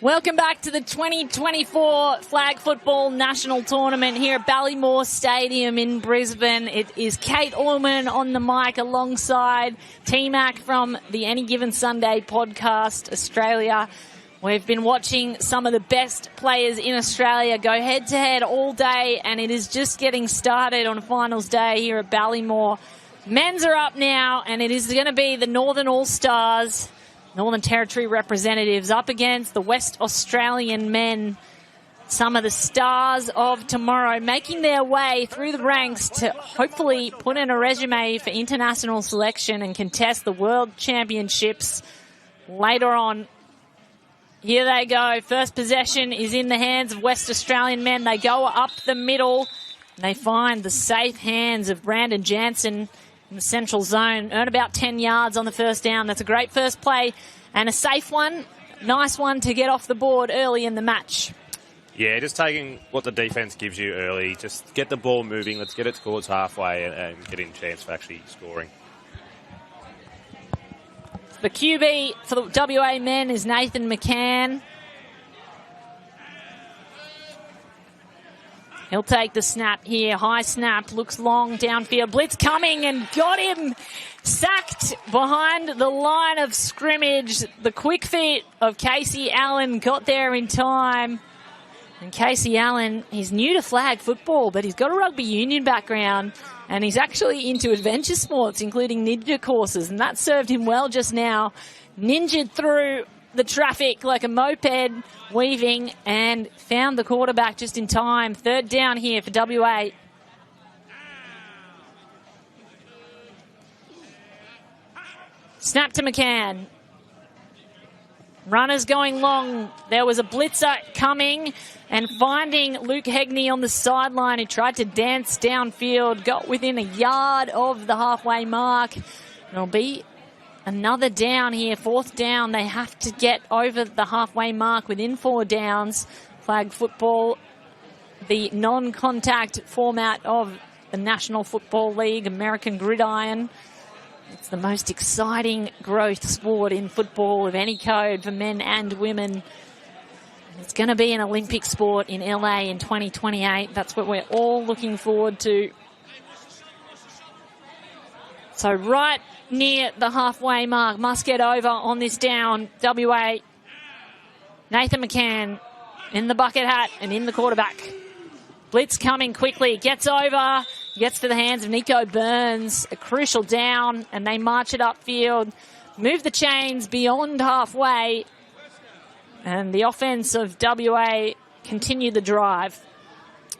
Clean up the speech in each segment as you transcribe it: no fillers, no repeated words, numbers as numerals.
Welcome back to the 2024 Flag Football National Tournament here at Ballymore Stadium in Brisbane. It is Kate Orman on the mic alongside T-Mac from the Any Given Sunday podcast, Australia. We've been watching some of the best players in Australia go head-to-head all day, and it is just getting started on finals day here at Ballymore. Men's are up now, and it is going to be the Northern All-Stars, Northern Territory representatives, up against the West Australian men. Some of the stars of tomorrow making their way through the ranks to hopefully put in a resume for international selection and contest the World Championships later on. Here they go. First possession is in the hands of West Australian men. They go up the middle. And they find the safe hands of Brandon Jansen in the central zone. Earn about 10 yards on the first down. That's a great first play and a safe one. Nice one to get off the board early in the match. Yeah, just taking what the defence gives you early. Just get the ball moving. Let's get it towards halfway and get in a chance for actually scoring. The QB for the WA men is Nathan McCann. He'll take the snap here. High snap, looks long downfield. Blitz coming and got him sacked behind the line of scrimmage. The quick feet of Casey Allen got there in time. And Casey Allen, he's new to flag football, but he's got a rugby union background. And he's actually into adventure sports, including ninja courses. And that served him well just now. Ninja'd through the traffic like a moped, weaving, and found the quarterback just in time. Third down here for WA. Snap to McCann. Runners going long. There was a blitzer coming and finding Luke Hegney on the sideline. He tried to dance downfield, got within a yard of the halfway mark. It'll be another down here, fourth down. They have to get over the halfway mark within 4 downs. Flag football, the non-contact format of the National Football League, American Gridiron. It's the most exciting growth sport in football of any code for men and women. It's going to be an Olympic sport in LA in 2028. That's what we're all looking forward to. So right near the halfway mark, must get over on this down. WA, Nathan McCann in the bucket hat and in the quarterback. Blitz coming quickly, gets over, gets to the hands of Nico Burns. A crucial down, and they march it upfield. Move the chains beyond halfway. And the offense of WA continue the drive.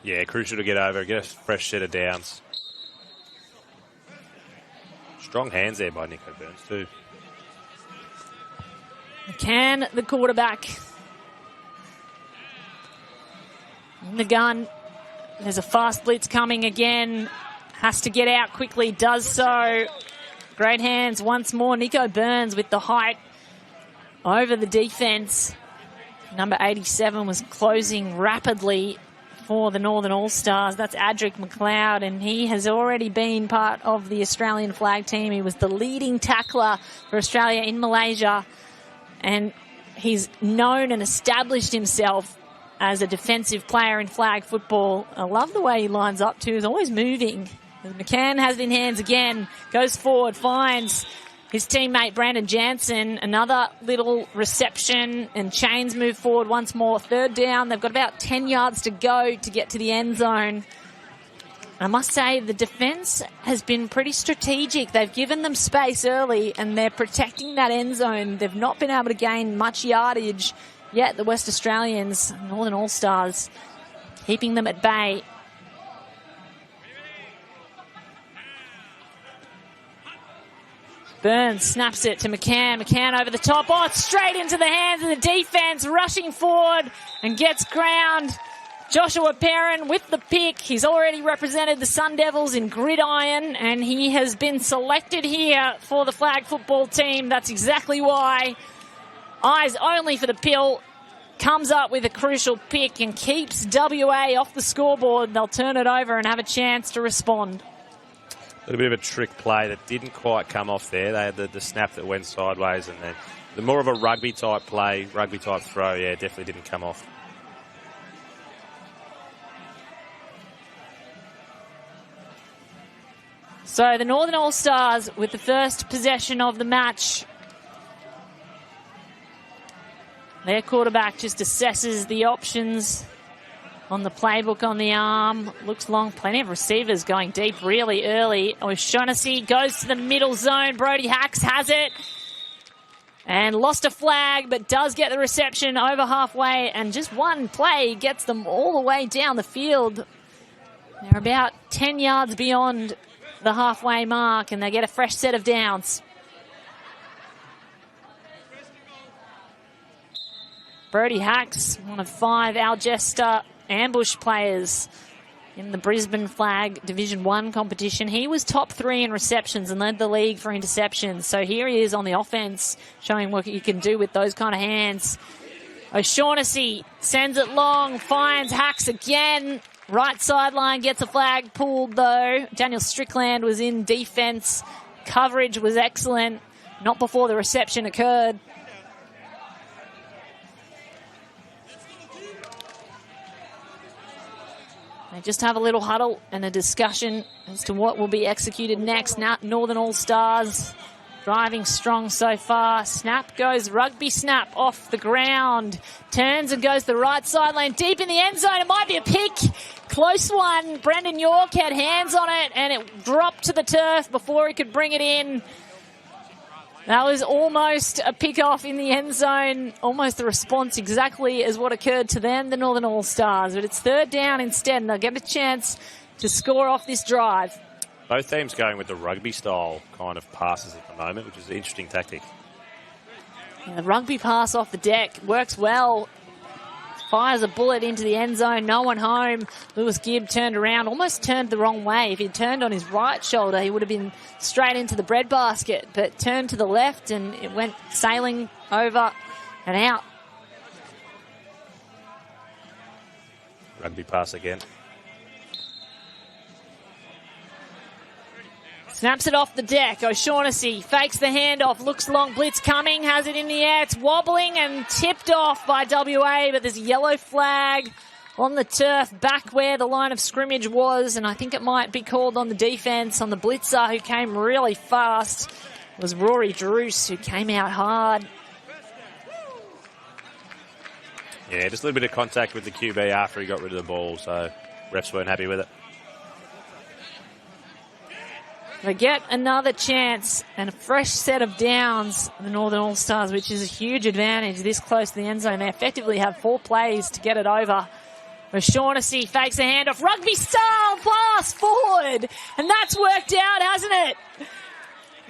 Yeah, crucial to get over, get a fresh set of downs. Strong hands there by Nico Burns too. McCann, the quarterback. In the gun. There's a fast blitz coming again. Has to get out quickly, does so. Great hands once more. Nico Burns with the height over the defense. Number 87 was closing rapidly for the Northern All-Stars. That's Adric McLeod, and he has already been part of the Australian flag team. He was the leading tackler for Australia in Malaysia, and he's known and established himself as a defensive player in flag football. I love the way he lines up too. He's always moving. McCann has it in hands again. Goes forward, finds his teammate Brandon Jansen. Another little reception, and chains move forward once more. Third down. They've got about 10 yards to go to get to the end zone. I must say the defense has been pretty strategic. They've given them space early, and they're protecting that end zone. They've not been able to gain much yardage yet, the West Australians, Northern All-Stars, keeping them at bay. Burns snaps it to McCann. McCann over the top. Oh, it's straight into the hands of the defense, rushing forward and gets ground. Joshua Perrin with the pick. He's already represented the Sun Devils in Gridiron, and he has been selected here for the flag football team. That's exactly why. Eyes only for the pill. Comes up with a crucial pick and keeps WA off the scoreboard. They'll turn it over and have a chance to respond. A little bit of a trick play that didn't quite come off there. They had the snap that went sideways, and then the more of a rugby-type play, rugby-type throw, yeah, definitely didn't come off. So the Northern All-Stars with the first possession of the match. Their quarterback just assesses the options on the playbook on the arm. Looks long. Plenty of receivers going deep really early. O'Shaughnessy goes to the middle zone. Brody Hacks has it. And lost a flag, but does get the reception over halfway. And just one play gets them all the way down the field. They're about 10 yards beyond the halfway mark, and they get a fresh set of downs. Brody Hacks, one of 5 Algesta ambush players in the Brisbane Flag Division 1 competition. He was top 3 in receptions and led the league for interceptions. So here he is on the offense, showing what you can do with those kind of hands. O'Shaughnessy sends it long, finds Hacks again. Right sideline gets a flag pulled though. Daniel Strickland was in defense. Coverage was excellent. Not before the reception occurred. They just have a little huddle and a discussion as to what will be executed next. Now, Northern All-Stars driving strong so far. Snap goes, rugby snap off the ground. Turns and goes to the right sideline, deep in the end zone. It might be a pick. Close one. Brendan York had hands on it and it dropped to the turf before he could bring it in. That was almost a pick-off in the end zone. Almost the response exactly as what occurred to them, the Northern All-Stars. But it's 3rd down instead, and they'll get a chance to score off this drive. Both teams going with the rugby-style kind of passes at the moment, which is an interesting tactic. And the rugby pass off the deck works well. Fires a bullet into the end zone. No one home. Lewis Gibb turned around, almost turned the wrong way. If he'd turned on his right shoulder, he would have been straight into the breadbasket, but turned to the left and it went sailing over and out. Rugby pass again. Snaps it off the deck. O'Shaughnessy fakes the handoff. Looks long. Blitz coming. Has it in the air. It's wobbling and tipped off by WA. But there's a yellow flag on the turf back where the line of scrimmage was. And I think it might be called on the defense, on the blitzer who came really fast. It was Rory Druce who came out hard. Yeah, just a little bit of contact with the QB after he got rid of the ball. So refs weren't happy with it. They get another chance and a fresh set of downs, the Northern All-Stars, which is a huge advantage this close to the end zone. They effectively have 4 plays to get it over. O'Shaughnessy fakes a handoff. Rugby-style pass forward. And that's worked out, hasn't it?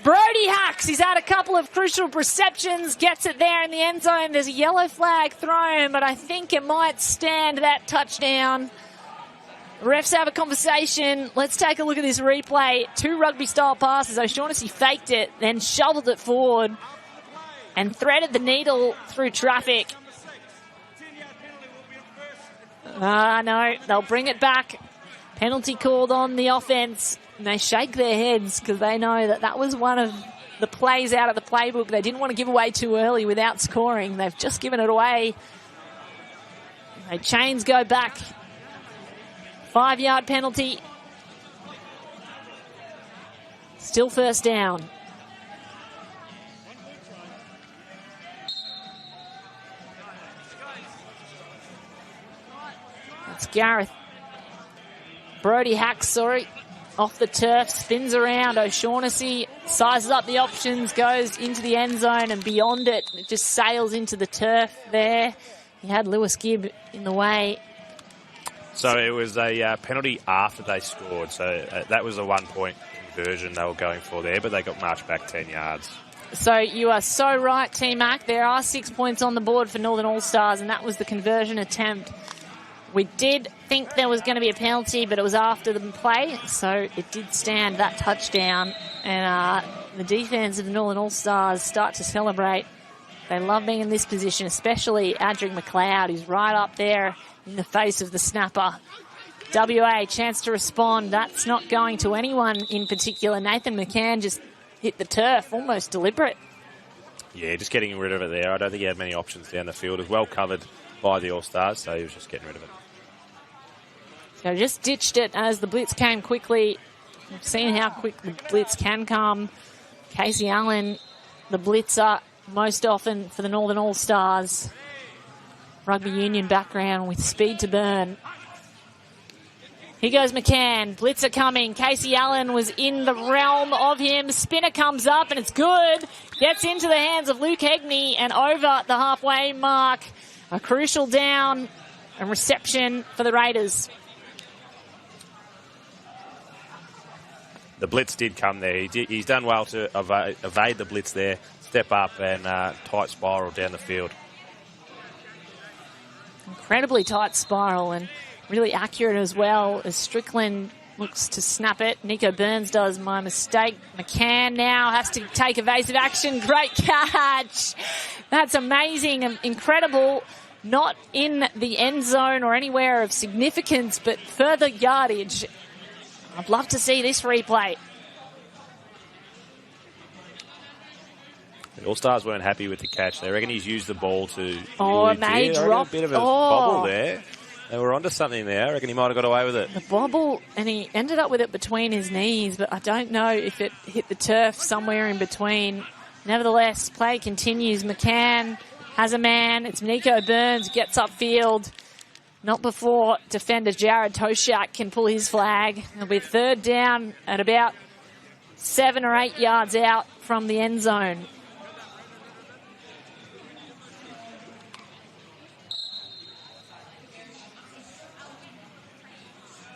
Brody Hacks, he's had a couple of crucial receptions, gets it there in the end zone. There's a yellow flag thrown, but I think it might stand that touchdown. Refs have a conversation. Let's take a look at this replay. 2 rugby-style passes. O'Shaughnessy faked it, then shoveled it forward and threaded the needle through traffic. No, they'll bring it back. Penalty called on the offense. And they shake their heads because they know that that was one of the plays out of the playbook they didn't want to give away too early without scoring. They've just given it away. The chains go back. 5-yard penalty. Still first down. That's Gareth. Brody Hacks, off the turf, spins around. O'Shaughnessy sizes up the options, goes into the end zone and beyond it. It just sails into the turf there. He had Lewis Gibb in the way. So it was a penalty after they scored. So that was a 1-point conversion they were going for there, but they got marched back 10 yards. So you are so right, T-Mac. There are 6 points on the board for Northern All-Stars, and that was the conversion attempt. We did think there was going to be a penalty, but it was after the play, so it did stand that touchdown. And the defense of the Northern All-Stars start to celebrate. They love being in this position, especially Adric McLeod, who's right up there in the face of the snapper. WA, chance to respond. That's not going to anyone in particular. Nathan McCann just hit the turf, almost deliberate. Yeah, just getting rid of it there. I don't think he had many options down the field. It was well covered by the All-Stars, so he was just getting rid of it. So just ditched it as the blitz came quickly. We've seen how quick the blitz can come. Casey Allen, the blitzer, most often for the Northern All-Stars. Rugby union background with speed to burn. Here goes McCann. Blitzer coming. Casey Allen was in the realm of him. Spinner comes up and it's good. Gets into the hands of Luke Hegney and over the halfway mark. A crucial down and reception for the Raiders. The blitz did come there. He's done well to evade the blitz there, step up and tight spiral down the field. Incredibly tight spiral and really accurate as well as Strickland looks to snap it. Nico Burns does. My mistake. McCann now has to take evasive action. Great catch. That's amazing and incredible. Not in the end zone or anywhere of significance, but further yardage. I'd love to see this replay. The All-Stars weren't happy with the catch. They reckon he's used the ball to... It may drop. A bit of a bobble there. They were onto something there. I reckon he might have got away with it. The bobble, and he ended up with it between his knees, but I don't know if it hit the turf somewhere in between. Nevertheless, play continues. McCann has a man. It's Nico Burns, gets upfield. Not before defender Jared Toshak can pull his flag. It'll be third down at about 7 or 8 yards out from the end zone.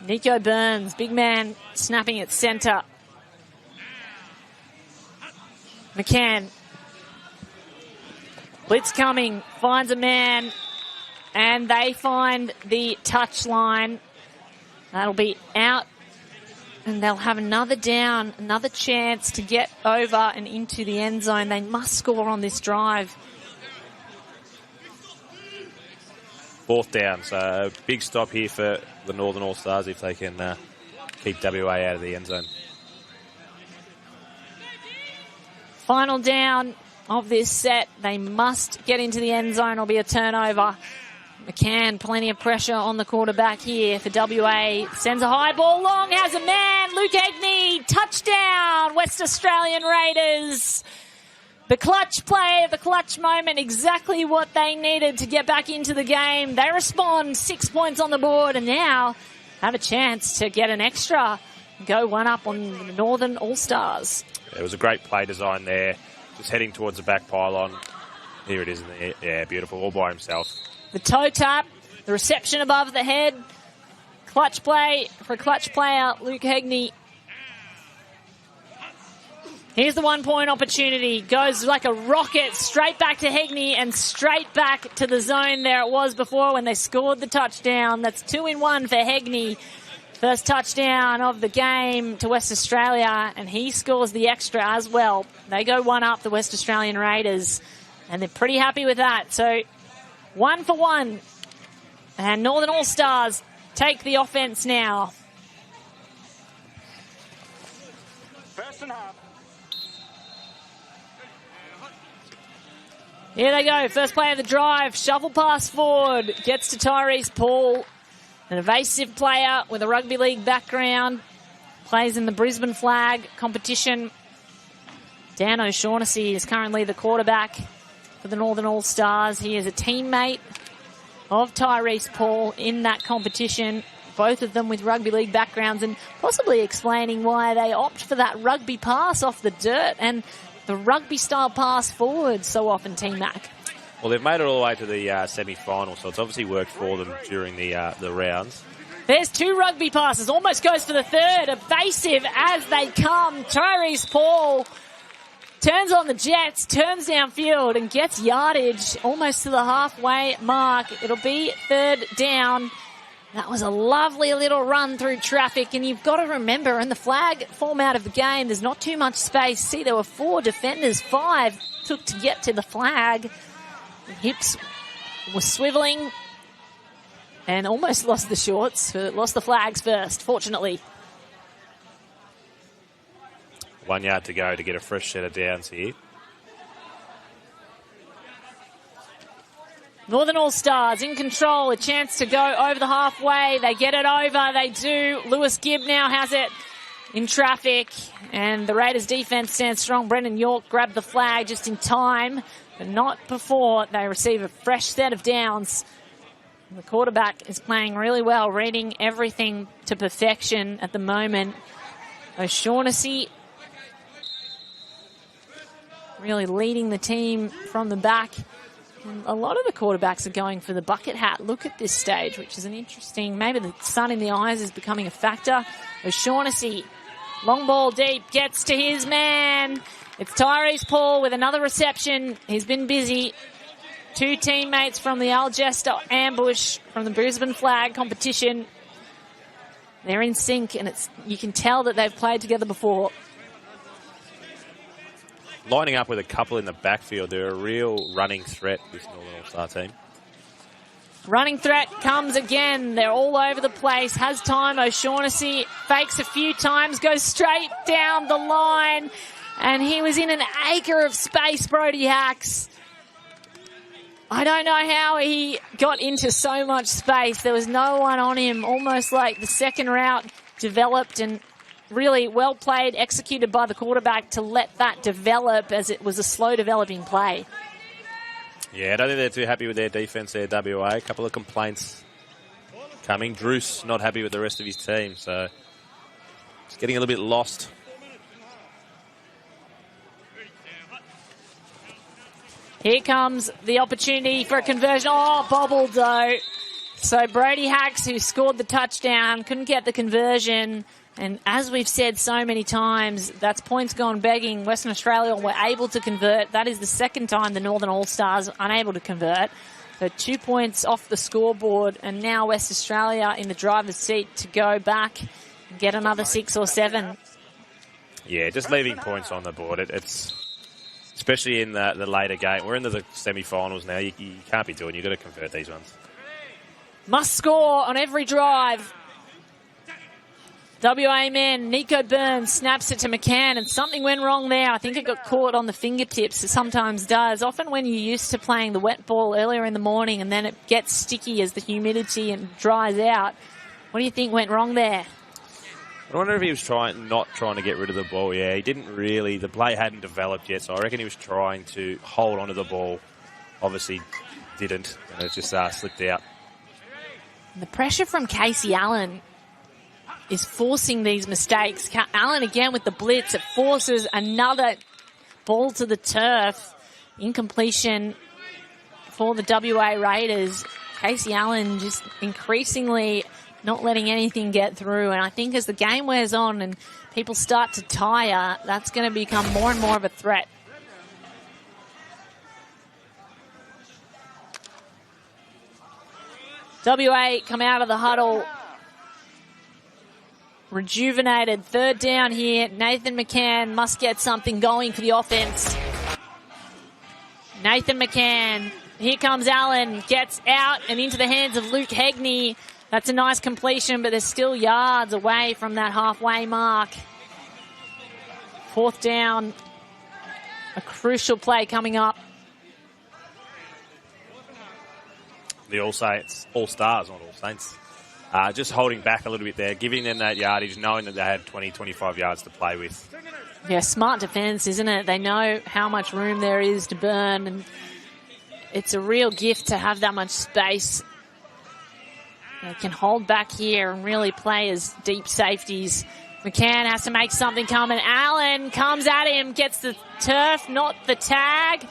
Nico Burns, big man, snapping at centre. McCann. Blitz coming, finds a man, and they find the touch line. That'll be out, and they'll have another down, another chance to get over and into the end zone. They must score on this drive. Fourth down, so a big stop here for the Northern All-Stars if they can keep WA out of the end zone. Final down of this set. They must get into the end zone. It'll be a turnover. McCann, plenty of pressure on the quarterback here for WA. Sends a high ball long, has a man. Luke Hegney, touchdown, West Australian Raiders. The clutch play, the clutch moment, exactly what they needed to get back into the game. They respond, 6 points on the board, and now have a chance to get an extra. Go one up on the Northern All-Stars. It was a great play design there. Just heading towards the back pylon. Here it is. Yeah, beautiful, all by himself. The toe tap, the reception above the head. Clutch play for a clutch player, Luke Hegney. Here's the 1 point opportunity. Goes like a rocket straight back to Hegney and straight back to the zone there it was before when they scored the touchdown. That's 2-in-1 for Hegney. First touchdown of the game to West Australia, and he scores the extra as well. They go one up, the West Australian Raiders, and they're pretty happy with that. So 1 for 1. And Northern All-Stars take the offense now. First and half. Here they go. First play of the drive. Shuffle pass forward. Gets to Tyrese Paul. An evasive player with a rugby league background. Plays in the Brisbane flag competition. Dan O'Shaughnessy is currently the quarterback for the Northern All-Stars. He is a teammate of Tyrese Paul in that competition. Both of them with rugby league backgrounds, and possibly explaining why they opt for that rugby pass off the dirt and the rugby-style pass forward so often, Team Mac. Well, they've made it all the way to the semi-final, so it's obviously worked for them during the rounds. There's 2 rugby passes. Almost goes for the third. Evasive as they come. Tyrese Paul turns on the Jets, turns downfield and gets yardage almost to the halfway mark. It'll be third down. That was a lovely little run through traffic, and you've got to remember, in the flag format of the game, there's not too much space. See, there were 4 defenders, 5 took to get to the flag. The hips were swiveling. and almost lost the shorts, lost the flags first, fortunately. 1 yard to go to get a fresh set of downs here. Northern All-Stars in control, a chance to go over the halfway. They get it over, they do. Lewis Gibb now has it in traffic, and the Raiders defense stands strong. Brendan York grabbed the flag just in time, but not before they receive a fresh set of downs. The quarterback is playing really well, reading everything to perfection at the moment. O'Shaughnessy really leading the team from the back. And a lot of the quarterbacks are going for the bucket hat look at this stage, which is an interesting, maybe the sun in the eyes is becoming a factor. O'Shaughnessy, long ball deep, gets to his man. It's Tyrese Paul with another reception. He's been busy. 2 teammates from the Algesta ambush from the Brisbane flag competition. They're in sync, and you can tell that they've played together before. Lining up with a couple in the backfield. They're a real running threat, this Northern All-Star team. Running threat comes again. They're all over the place. Has time. O'Shaughnessy fakes a few times, goes straight down the line. And he was in an acre of space, Brody Hacks. I don't know how he got into so much space. There was no one on him. Almost like the second route developed, and really well played, executed by the quarterback to let that develop as it was a slow developing play. Yeah, I don't think they're too happy with their defense there, WA. A couple of complaints coming. Druce not happy with the rest of his team, so it's getting a little bit lost. Here comes the opportunity for a conversion. Oh, bobbled though. So Brody Hacks, who scored the touchdown, couldn't get the conversion. And as we've said so many times, that's points gone begging. Western Australia were able to convert. That is the second time the Northern All-Stars unable to convert. So 2 points off the scoreboard, and now West Australia in the driver's seat to go back and get another 6 or 7. Yeah, just leaving points on the board. It's especially in the later game. We're into the semi-finals now. You can't be doing. You've got to convert these ones. Must score on every drive. WA men, Nico Burns snaps it to McCann, and something went wrong there. I think it got caught on the fingertips. It sometimes does. Often when you're used to playing the wet ball earlier in the morning and then it gets sticky as the humidity and dries out. What do you think went wrong there? I wonder if he was not trying to get rid of the ball. Yeah, he didn't really. The play hadn't developed yet, so I reckon he was trying to hold onto the ball. Obviously didn't, and it just slipped out. And the pressure from Casey Allen is forcing these mistakes. Allen again with the blitz. It forces another ball to the turf. Incompletion for the WA Raiders. Casey Allen just increasingly not letting anything get through. And I think as the game wears on and people start to tire, that's going to become more and more of a threat. WA come out of the huddle rejuvenated. Third down here. Nathan McCann must get something going for the offense. Nathan McCann. Here comes Allen. Gets out and into the hands of Luke Hegney. That's a nice completion, but they're still yards away from that halfway mark. Fourth down. A crucial play coming up. The All-Stars, not All Saints. Just holding back a little bit there, giving them that yardage, knowing that they had 20, 25 yards to play with. Yeah, smart defense, isn't it? They know how much room there is to burn, and it's a real gift to have that much space. They can hold back here and really play as deep safeties. McCann has to make something come, and Allen comes at him, gets the turf, not the tag.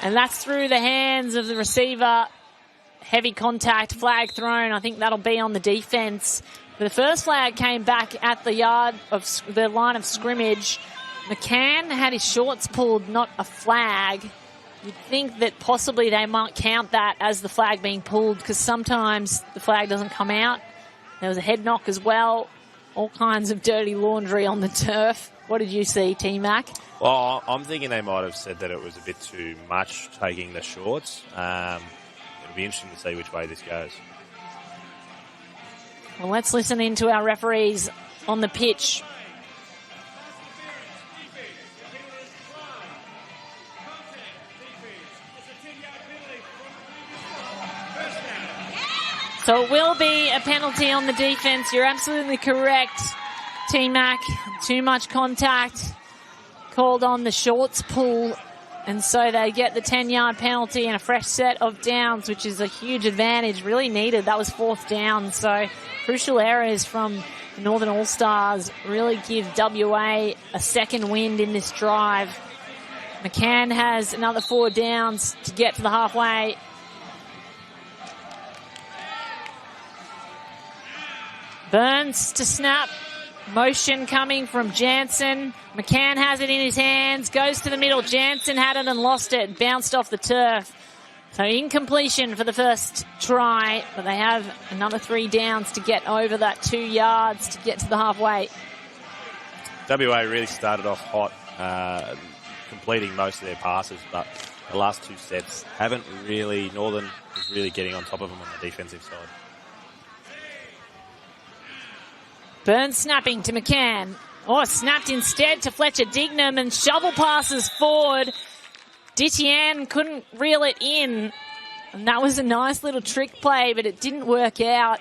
And that's through the hands of the receiver. Heavy contact, flag thrown. I think that'll be on the defense. But the first flag came back at the line of scrimmage. McCann had his shorts pulled, not a flag. You'd think that possibly they might count that as the flag being pulled, because sometimes the flag doesn't come out. There was a head knock as well. All kinds of dirty laundry on the turf. What did you see, T-Mac? Well, I'm thinking they might have said that it was a bit too much taking the shorts. It'll be interesting to see which way this goes. Well, let's listen in to our referees on the pitch. So it will be a penalty on the defense. You're absolutely correct, T-Mac. Too much contact called on the shorts pull. And so they get the 10-yard penalty and a fresh set of downs, which is a huge advantage, really needed. That was 4th down. So crucial errors from the Northern All-Stars really give WA a second wind in this drive. McCann has another 4 downs to get to the halfway. Burns to snap. Motion coming from Jansen. McCann has it in his hands. Goes to the middle. Jansen had it and lost it. Bounced off the turf. So incompletion for the first try. But they have another 3 downs to get over that 2 yards to get to the halfway. WA really started off hot, completing most of their passes, but the last 2 sets haven't really, Northern is really getting on top of them on the defensive side. Burns snapping to McCann. Oh, snapped instead to Fletcher Dignam and shovel passes forward. Dittian couldn't reel it in. And that was a nice little trick play, but it didn't work out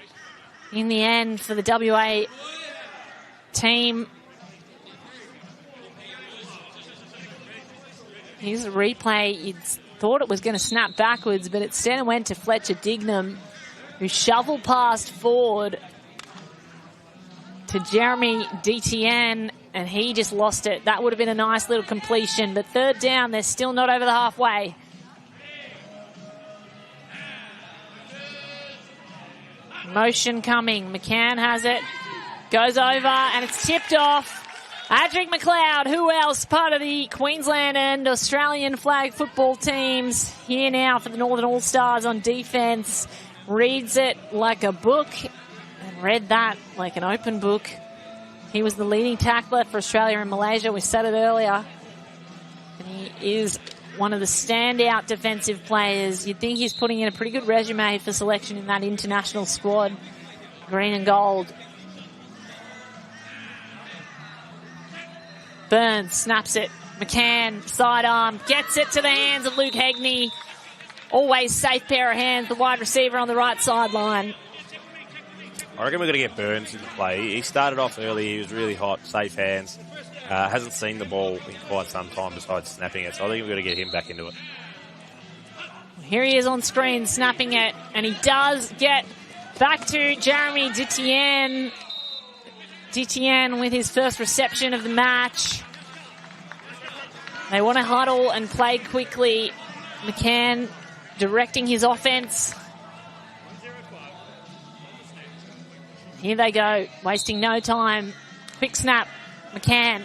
in the end for the WA team. Here's a replay. You'd thought it was going to snap backwards, but instead it went to Fletcher Dignam, who shovel passed forward to Jeremy Dittian, and he just lost it. That would have been a nice little completion, but 3rd down, they're still not over the halfway. Motion coming. McCann has it. Goes over, and it's tipped off. Adric McLeod, who else? Part of the Queensland and Australian flag football teams. Here now for the Northern All-Stars on defense. Reads it like a book. And read that like an open book. He was the leading tackler for Australia and Malaysia. We said it earlier. And he is one of the standout defensive players. You'd think he's putting in a pretty good resume for selection in that international squad. Green and gold. Burns snaps it. McCann, sidearm, gets it to the hands of Luke Hegney. Always safe pair of hands, the wide receiver on the right sideline. I reckon we're going to get Burns into play. He started off early. He was really hot, safe hands. Hasn't seen the ball in quite some time besides snapping it. So I think we're going to get him back into it. Here he is on screen snapping it. And he does get back to Jeremy Dittian. Dittian with his first reception of the match. They want to huddle and play quickly. McCann directing his offense. Here they go, wasting no time. Quick snap, McCann.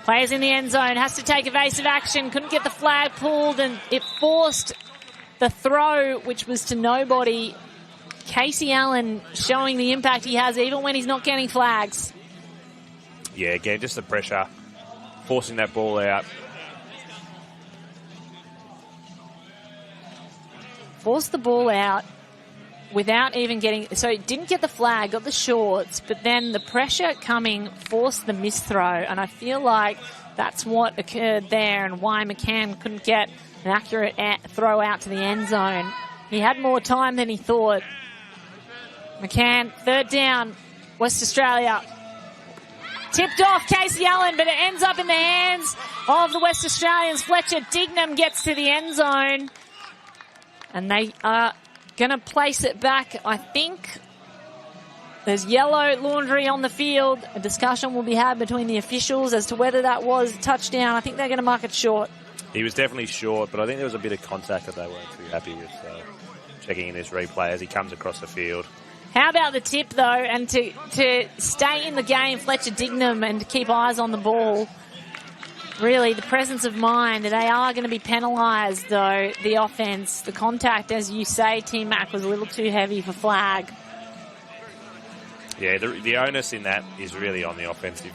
Players in the end zone, has to take evasive action. Couldn't get the flag pulled, and it forced the throw, which was to nobody. Casey Allen showing the impact he has even when he's not getting flags. Yeah, again, just the pressure, forcing that ball out. Forced the ball out without even getting... So it didn't get the flag, got the shorts, but then the pressure coming forced the misthrow, and I feel like that's what occurred there and why McCann couldn't get an accurate throw out to the end zone. He had more time than he thought. McCann, 3rd down, West Australia. Tipped off Casey Allen, but it ends up in the hands of the West Australians. Fletcher Dignam gets to the end zone, and they are going to place it back. I think there's yellow laundry on the field. A discussion will be had between the officials as to whether that was a touchdown. I think they're going to mark it short. He was definitely short, but I think there was a bit of contact that they weren't too happy with. So checking in this replay as he comes across the field. How about the tip, though, and to stay in the game, Fletcher Dignam, and to keep eyes on the ball. Really, the presence of mind. They are going to be penalised, though, the offence. The contact, as you say, T-Mac, was a little too heavy for flag. Yeah, the onus in that is really on the offensive.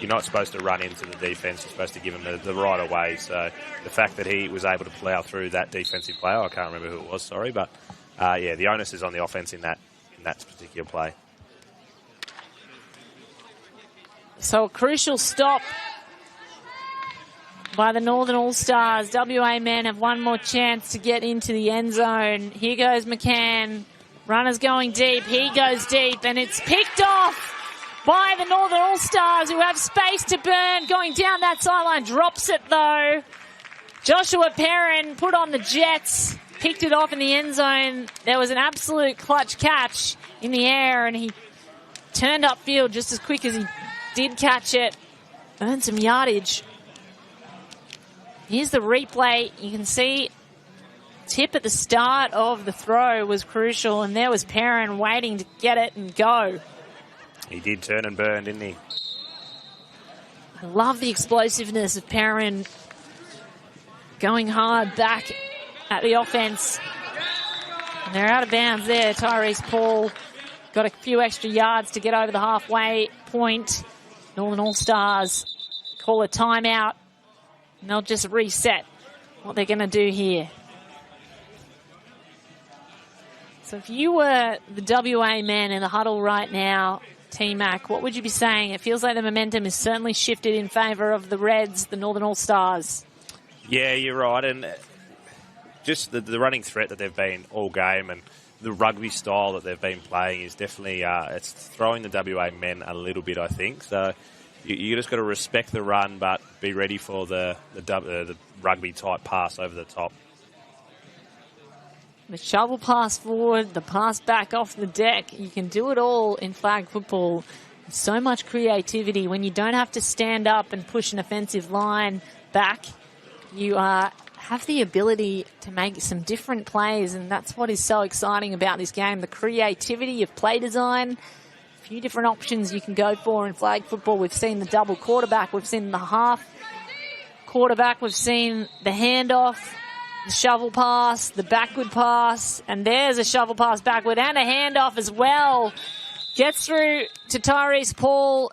You're not supposed to run into the defence. You're supposed to give them the right of way. So the fact that he was able to plough through that defensive player, I can't remember who it was, sorry, but yeah, the onus is on the offence in that that particular play. So a crucial stop by the Northern All-Stars. WA men have one more chance to get into the end zone. Here goes McCann. Runners going deep. He goes deep, and it's picked off by the Northern All-Stars, who have space to burn. Going down that sideline, drops it though. Joshua Perrin put on the Jets, picked it off in the end zone. There was an absolute clutch catch in the air, and he turned upfield just as quick as he did catch it. Earned some yardage. Here's the replay. You can see tip at the start of the throw was crucial, and there was Perrin waiting to get it and go. He did turn and burn, didn't he? I love the explosiveness of Perrin going hard back at the offense. And they're out of bounds there. Tyrese Paul got a few extra yards to get over the halfway point. Northern All-Stars call a timeout, and they'll just reset what they're going to do here. So if you were the WA men in the huddle right now, T-Mac, what would you be saying? It feels like the momentum is certainly shifted in favour of the Reds, the Northern All-Stars. Yeah, you're right. And just the running threat that they've been all game and the rugby style that they've been playing is definitely it's throwing the WA men a little bit, I think. So you just got to respect the run, but be ready for the rugby-type pass over the top. The shovel pass forward, the pass back off the deck. You can do it all in flag football. So much creativity when you don't have to stand up and push an offensive line back. You have the ability to make some different plays, and that's what is so exciting about this game. The creativity of play design. A few different options you can go for in flag football. We've seen the double quarterback. We've seen the half quarterback. We've seen the handoff. The shovel pass, the backward pass, and there's a shovel pass backward and a handoff as well. Gets through to Tyrese Paul,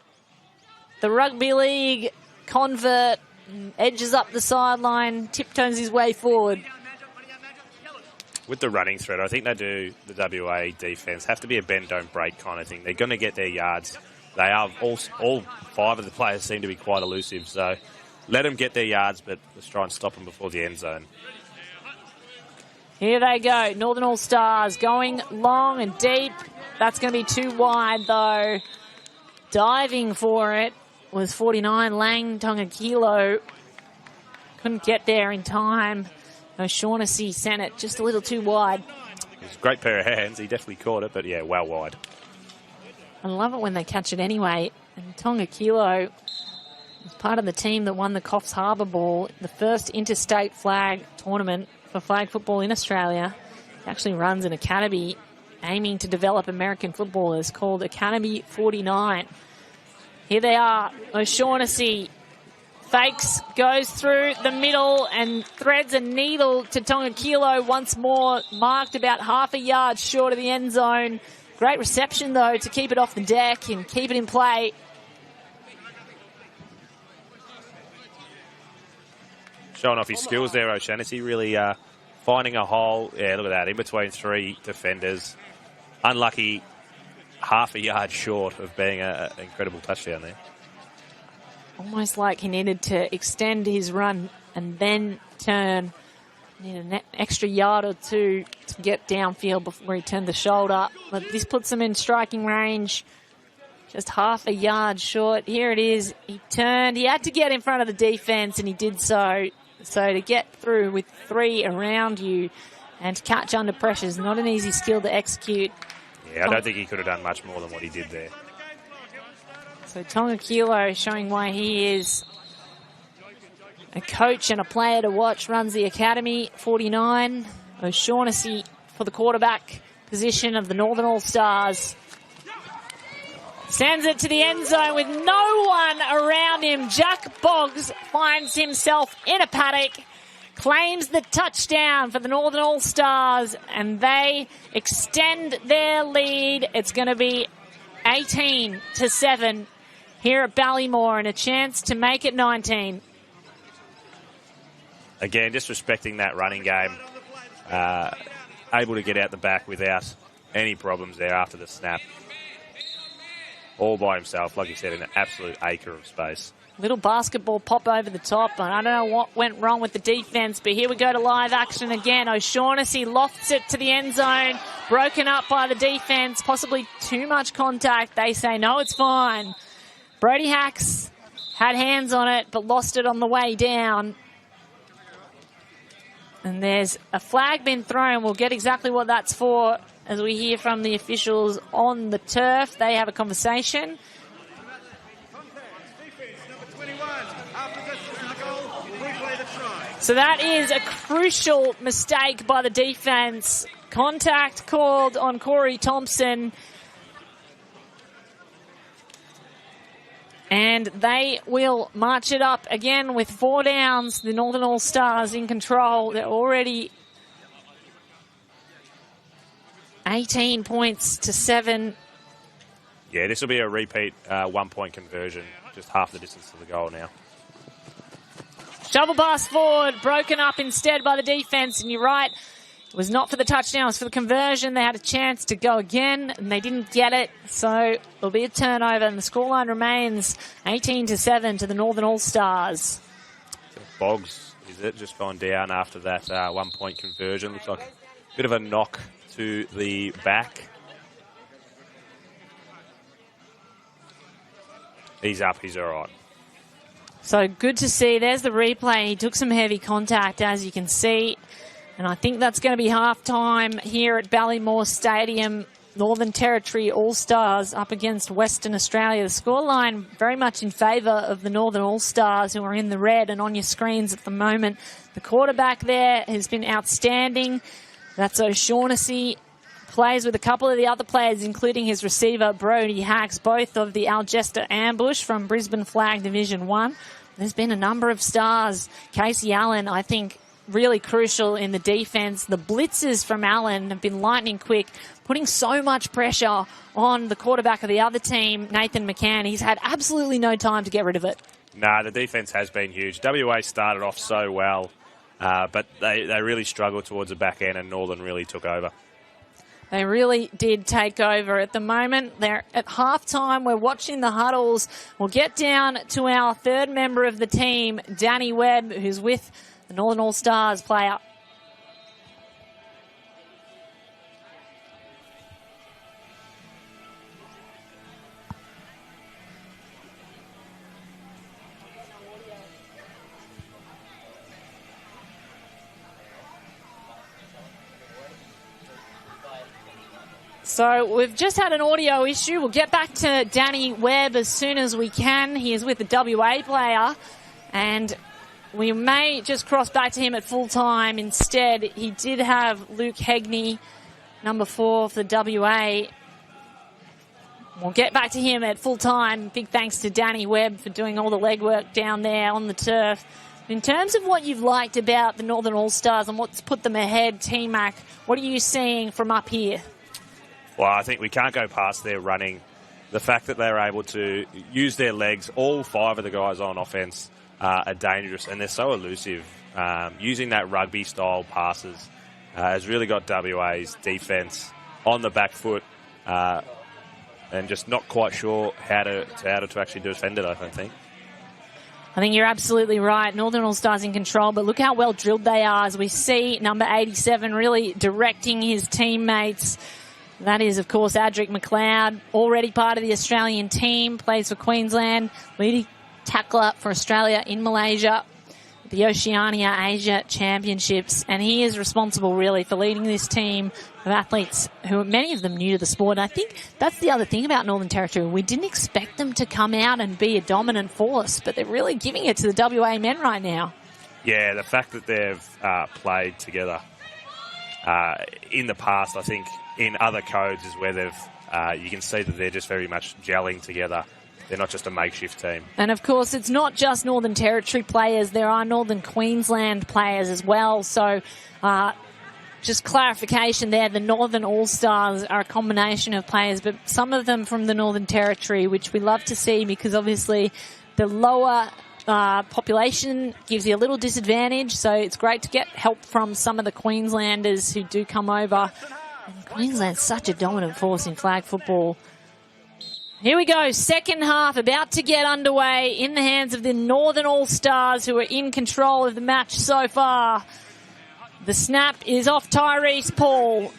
the rugby league convert, edges up the sideline, tiptoes his way forward. With the running threat, I think they do, the WA defence, have to be a bend, don't break kind of thing. They're going to get their yards. They are all five of the players seem to be quite elusive, so let them get their yards, but let's try and stop them before the end zone. Here they go, Northern All-Stars going long and deep. That's going to be too wide, though. Diving for it was 49, Lang Tongakilo. Couldn't get there in time. O'Shaughnessy sent it just a little too wide. It was a great pair of hands. He definitely caught it, but yeah, well wide. I love it when they catch it anyway. And Tongakilo was part of the team that won the Coffs Harbour Ball, the first interstate flag tournament for flag football in Australia. He actually runs an academy aiming to develop American footballers called Academy 49. Here they are. O'Shaughnessy fakes, goes through the middle and threads a needle to Tongakilo once more, marked about half a yard short of the end zone. Great reception, though, to keep it off the deck and keep it in play. Showing off his skills there, O'Shaughnessy, really finding a hole. Yeah, look at that, in between three defenders. Unlucky, half a yard short of being an incredible touchdown there. Almost like he needed to extend his run and then turn. Needed an extra yard or two to get downfield before he turned the shoulder. But this puts him in striking range. Just half a yard short. Here it is. He turned. He had to get in front of the defense, and he did so. So to get through with three around you and to catch under pressure is not an easy skill to execute. Yeah, I don't think he could have done much more than what he did there. So Tongakilo showing why he is a coach and a player to watch. Runs the Academy 49. O'Shaughnessy for the quarterback position of the Northern All-Stars. Sends it to the end zone with no one around him. Jack Boggs finds himself in a paddock, claims the touchdown for the Northern All-Stars, and they extend their lead. It's going to be 18-7 here at Ballymore, and a chance to make it 19. Again, just respecting that running game. Able to get out the back without any problems there after the snap. All by himself, like you said, in an absolute acre of space. Little basketball pop over the top, and I don't know what went wrong with the defense, but here we go to live action again. O'Shaughnessy lofts it to the end zone, broken up by the defense, possibly too much contact. They say, no, it's fine. Brody Hacks had hands on it, but lost it on the way down. And there's a flag been thrown. We'll get exactly what that's for as we hear from the officials on the turf. They have a conversation. So that is a crucial mistake by the defense. Contact called on Corey Thompson. And they will march it up again with 4 downs. The Northern All-Stars in control. They're already 18 points to 7. Yeah, this will be a repeat 1-point conversion. Just half the distance to the goal now. Shovel pass forward, broken up instead by the defense. And you're right, it was not for the touchdown, it was for the conversion. They had a chance to go again, and they didn't get it. So it'll be a turnover, and the scoreline remains 18-7 to the Northern All-Stars. Boggs, is it? Just gone down after that 1-point conversion. Looks like a bit of a knock to the back. He's up, he's all right. So good to see. There's the replay. He took some heavy contact, as you can see. And I think that's going to be halftime here at Ballymore Stadium. Northern Territory All-Stars up against Western Australia. The scoreline very much in favour of the Northern All-Stars, who are in the red and on your screens at the moment. The quarterback there has been outstanding. That's O'Shaughnessy. Plays with a couple of the other players, including his receiver, Brody Hacks, both of the Algesta Ambush from Brisbane Flag Division 1. There's been a number of stars. Casey Allen, I think, really crucial in the defense. The blitzes from Allen have been lightning quick, putting so much pressure on the quarterback of the other team, Nathan McCann. He's had absolutely no time to get rid of it. Nah, the defense has been huge. WA started off so well, but they really struggled towards the back end, and Northern really took over. They really did take over. At the moment, they're at halftime. We're watching the huddles. We'll get down to our third member of the team, Danny Webb, who's with the Northern All-Stars player. So we've just had an audio issue. We'll get back to Danny Webb as soon as we can. He is with the WA player, and we may just cross back to him at full time. Instead, he did have Luke Hegney, number 4 for the WA. We'll get back to him at full time. Big thanks to Danny Webb for doing all the legwork down there on the turf. In terms of what you've liked about the Northern All-Stars and what's put them ahead, T-Mac, what are you seeing from up here? Well, I think we can't go past their running. The fact that they're able to use their legs, all 5 of the guys on offense are dangerous, and they're so elusive. Using that rugby-style passes has really got WA's defence on the back foot and just not quite sure how to actually defend it, I don't think. I think you're absolutely right. Northern All-Stars in control, but look how well drilled they are as we see number 87 really directing his teammates. That is, of course, Adric McLeod, already part of the Australian team, plays for Queensland, leading tackler for Australia in Malaysia, the Oceania Asia Championships, and he is responsible, really, for leading this team of athletes who are many of them new to the sport. And I think that's the other thing about Northern Territory. We didn't expect them to come out and be a dominant force, but they're really giving it to the WA men right now. Yeah, the fact that they've played together in the past, I think, in other codes is where they've, you can see that they're just very much gelling together. They're not just a makeshift team. And, of course, it's not just Northern Territory players. There are Northern Queensland players as well. So just clarification there, the Northern All-Stars are a combination of players, but some of them from the Northern Territory, which we love to see because, obviously, the lower population gives you a little disadvantage. So it's great to get help from some of the Queenslanders who do come over. And Queensland's such a dominant force in flag football. Here we go, second half about to get underway in the hands of the Northern All-Stars, who are in control of the match so far. The snap is off Tyrese Paul,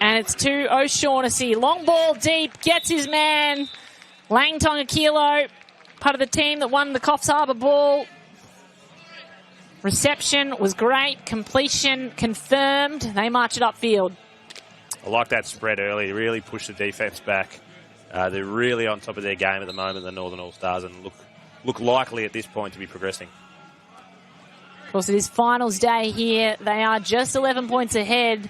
and it's to O'Shaughnessy. Long ball deep, gets his man. Lang Tongakilo, part of the team that won the Coffs Harbour ball. Reception was great, completion confirmed. They march it upfield. I like that spread early, really push the defence back. They're really on top of their game at the moment, the Northern All-Stars, and look likely at this point to be progressing. Of course, it is finals day here. They are just 11 points ahead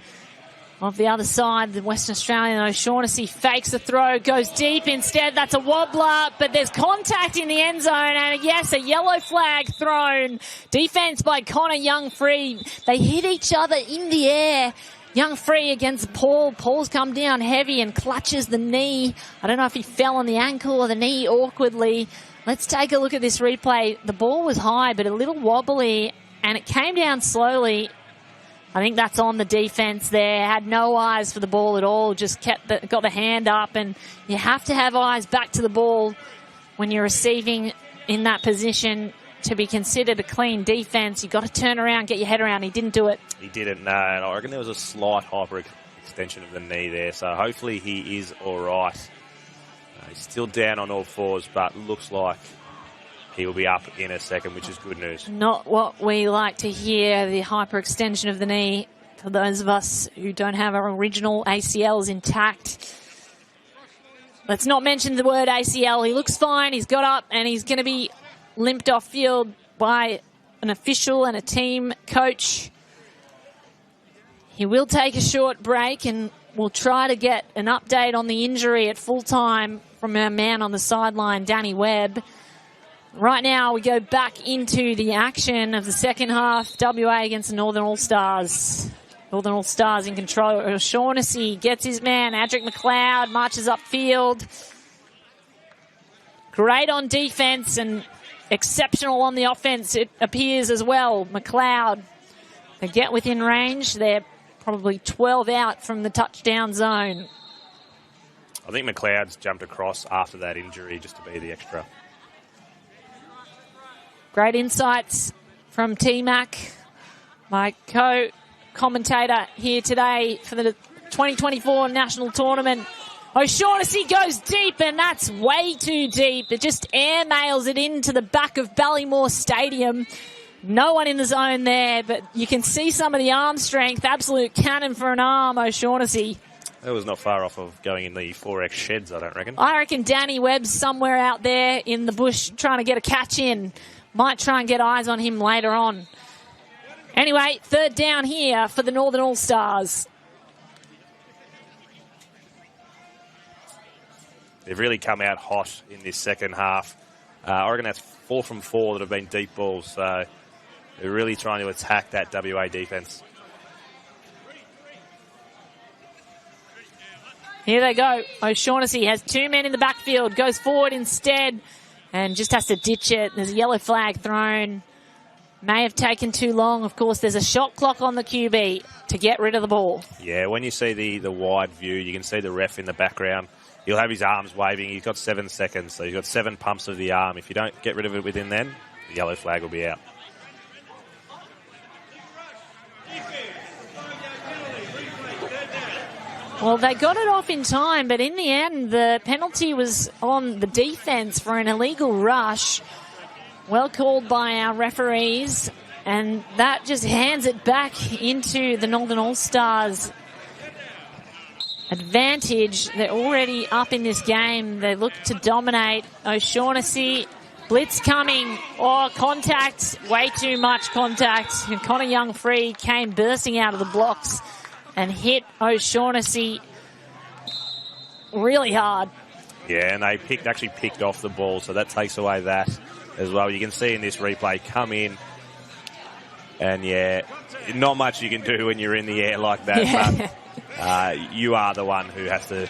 of the other side. The Western Australian O'Shaughnessy fakes the throw, goes deep instead. That's a wobbler, but there's contact in the end zone, and yes, a yellow flag thrown. Defence by Connor Young-Free. They hit each other in the air. Young-Free against Paul. Paul's come down heavy and clutches the knee. I don't know if he fell on the ankle or the knee awkwardly. Let's take a look at this replay. The ball was high, but a little wobbly, and it came down slowly. I think that's on the defence there. Had no eyes for the ball at all. Just got the hand up, and you have to have eyes back to the ball when you're receiving in that position to be considered a clean defence. You've got to turn around, get your head around. He didn't do it. He didn't, no. And I reckon there was a slight hyper-extension of the knee there, so hopefully he is all right. He's still down on all fours, but looks like he will be up in a second, which is good news. Not what we like to hear, the hyperextension of the knee. For those of us who don't have our original ACLs intact, let's not mention the word ACL. He looks fine. He's got up, and he's going to be limped off field by an official and a team coach. He will take a short break, and we'll try to get an update on the injury at full time from our man on the sideline, Danny Webb. Right now, we go back into the action of the second half. WA against the Northern All-Stars. Northern All-Stars in control. O'Shaughnessy gets his man. Adric McLeod marches upfield. Great on defense and exceptional on the offense, it appears as well. McLeod, they get within range. They're probably 12 out from the touchdown zone. I think McLeod's jumped across after that injury just to be the extra. Great insights from T-Mac, my co-commentator here today for the 2024 National Tournament. O'Shaughnessy goes deep, and that's way too deep. It just airmails it into the back of Ballymore Stadium. No one in the zone there, but you can see some of the arm strength. Absolute cannon for an arm, O'Shaughnessy. That was not far off of going in the 4X sheds, I don't reckon. I reckon Danny Webb's somewhere out there in the bush trying to get a catch in. Might try and get eyes on him later on. Anyway, third down here for the Northern All-Stars. They've really come out hot in this second half. I reckon that's 4 from 4 that have been deep balls. So they're really trying to attack that WA defence. Here they go. O'Shaughnessy has 2 men in the backfield. Goes forward instead and just has to ditch it. There's a yellow flag thrown. May have taken too long. Of course, there's a shot clock on the QB to get rid of the ball. Yeah, when you see the wide view, you can see the ref in the background. He'll have his arms waving. He's got 7 seconds, so he's got 7 pumps of the arm. If you don't get rid of it within then, the yellow flag will be out. Well, they got it off in time, but in the end, the penalty was on the defence for an illegal rush. Well called by our referees, and that just hands it back into the Northern All-Stars advantage. They're already up in this game. They look to dominate. O'Shaughnessy, blitz coming. Oh, contact. Way too much contact. And Connor Young-Free came bursting out of the blocks and hit O'Shaughnessy really hard. Yeah, and they actually picked off the ball, so that takes away that as well. You can see in this replay, come in, and yeah, not much you can do when you're in the air like that. Yeah. But you are the one who has to.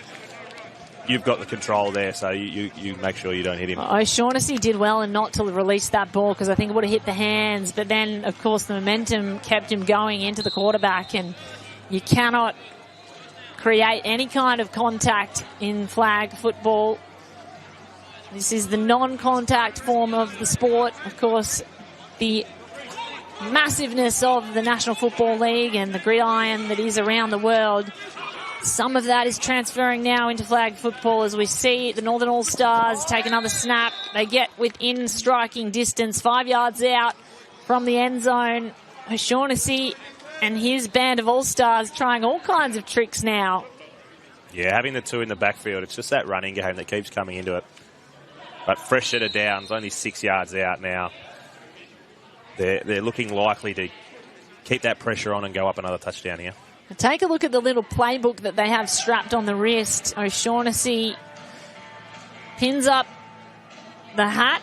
You've got the control there, so you make sure you don't hit him. O'Shaughnessy did well and not to release that ball because I think it would have hit the hands. But then, of course, the momentum kept him going into the quarterback, and you cannot create any kind of contact in flag football. This is the non-contact form of the sport. Of course, the massiveness of the National Football League and the gridiron that is around the world, some of that is transferring now into flag football as we see the Northern All-Stars take another snap. They get within striking distance, 5 yards out from the end zone. O'Shaughnessy and his band of All-Stars trying all kinds of tricks now. Yeah, having the two in the backfield, it's just that running game that keeps coming into it. But fresh set of downs, only 6 yards out now. They're looking likely to keep that pressure on and go up another touchdown here. Take a look at the little playbook that they have strapped on the wrist. O'Shaughnessy pins up the hat.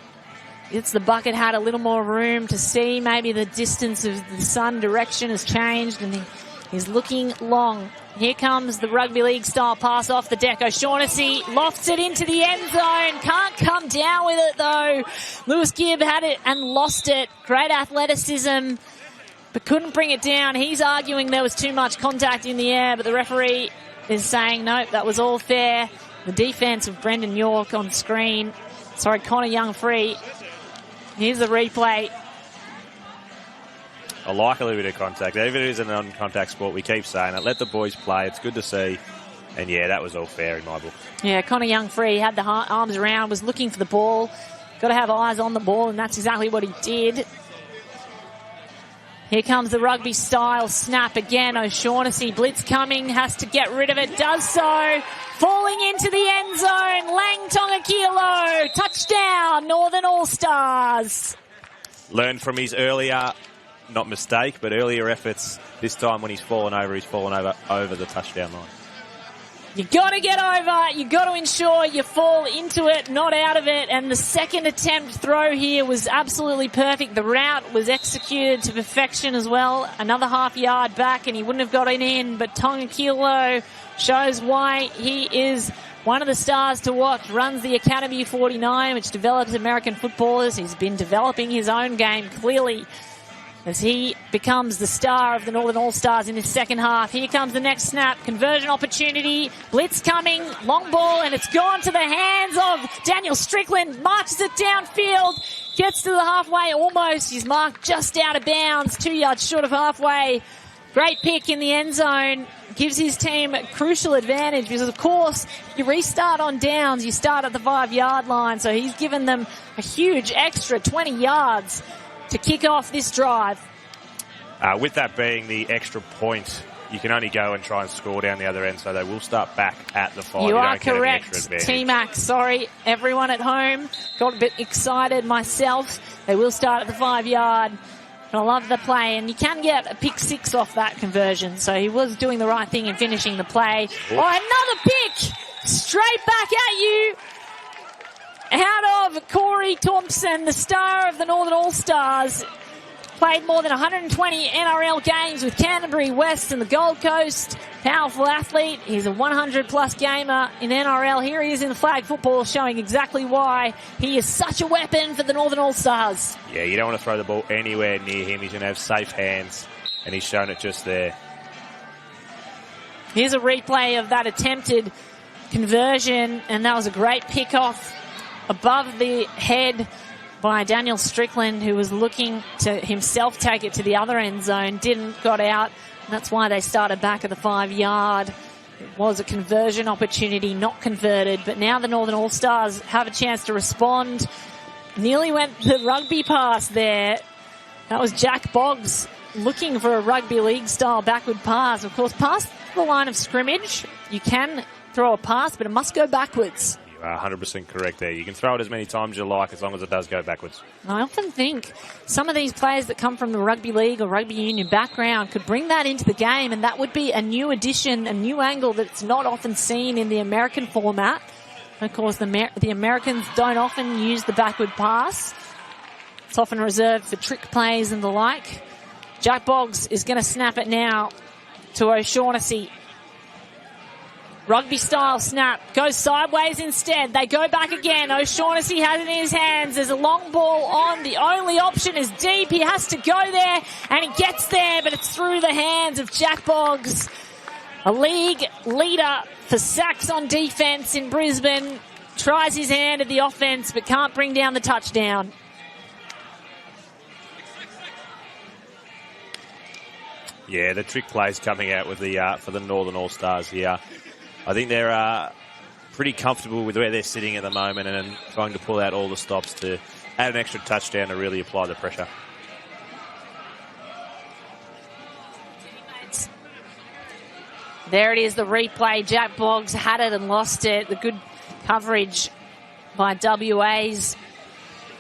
It's the bucket hat a little more room to see. Maybe the distance of the sun direction has changed and he's looking long. Here comes the rugby league style pass off the deck. O'Shaughnessy lofts it into the end zone. Can't come down with it though. Lewis Gibb had it and lost it. Great athleticism, but couldn't bring it down. He's arguing there was too much contact in the air, but the referee is saying nope, that was all fair. The defense of Brendan York on screen. Sorry, Connor Young free. Here's the replay. I like a little bit of contact. Even if it is a non-contact sport, we keep saying it. Let the boys play. It's good to see. And, yeah, that was all fair in my book. Yeah, Connor Young free, had the arms around, was looking for the ball. Got to have eyes on the ball, and that's exactly what he did. Here comes the rugby style snap again. O'Shaughnessy, blitz coming, has to get rid of it, does so. Falling into the end zone, Lang Tongakilo, touchdown, Northern All-Stars. Learned from his earlier, not mistake, but earlier efforts. This time when he's fallen over the touchdown line. You got to get over. You got to ensure you fall into it, not out of it. And the second attempt throw here was absolutely perfect. The route was executed to perfection as well. Another half yard back, and he wouldn't have gotten in. But Tongakilo shows why he is one of the stars to watch. Runs the Academy 49, which develops American footballers. He's been developing his own game clearly as he becomes the star of the Northern All-Stars in this second half. Here comes the next snap. Conversion opportunity. Blitz coming. Long ball, and it's gone to the hands of Daniel Strickland. Marches it downfield. Gets to the halfway almost. He's marked just out of bounds. 2 yards short of halfway. Great pick in the end zone. Gives his team a crucial advantage because, of course, you restart on downs. You start at the 5 yard line. So he's given them a huge extra 20 yards to kick off this drive. With that being the extra point, you can only go and try and score down the other end, so they will start back at the 5. You are correct, T-Max. Sorry, everyone at home. Got a bit excited myself. They will start at the 5 yard. And I love the play, and you can get a pick 6 off that conversion, so he was doing the right thing in finishing the play. Oh, another pick! Straight back at you! Out of Corey Thompson, the star of the Northern All-Stars. Played more than 120 NRL games with Canterbury West and the Gold Coast. Powerful athlete. He's a 100-plus gamer in NRL. Here he is in the flag football, showing exactly why he is such a weapon for the Northern All-Stars. Yeah, you don't want to throw the ball anywhere near him. He's going to have safe hands, and he's shown it just there. Here's a replay of that attempted conversion, and that was a great pick-off above the head by Daniel Strickland, who was looking to himself take it to the other end zone, got out. And that's why they started back at the 5 yard. It was a conversion opportunity, not converted, but now the Northern All-Stars have a chance to respond. Nearly went the rugby pass there. That was Jack Boggs looking for a rugby league style backward pass. Of course, past the line of scrimmage, you can throw a pass, but it must go backwards. 100% correct there. You can throw it as many times as you like as long as it does go backwards. I often think some of these players that come from the rugby league or rugby union background could bring that into the game, and that would be a new addition, a new angle that's not often seen in the American format. Of course, the Americans don't often use the backward pass. It's often reserved for trick plays and the like. Jack Boggs is going to snap it now to O'Shaughnessy. Rugby style snap. Goes sideways instead. They go back again. O'Shaughnessy has it in his hands. There's a long ball on. The only option is deep. He has to go there, and he gets there, but it's through the hands of Jack Boggs. A league leader for sacks on defense in Brisbane. Tries his hand at the offense, but can't bring down the touchdown. Yeah, the trick plays coming out with the for the Northern All-Stars here. I think they're pretty comfortable with where they're sitting at the moment and trying to pull out all the stops to add an extra touchdown to really apply the pressure. There it is, the replay. Jack Boggs had it and lost it. The good coverage by WA's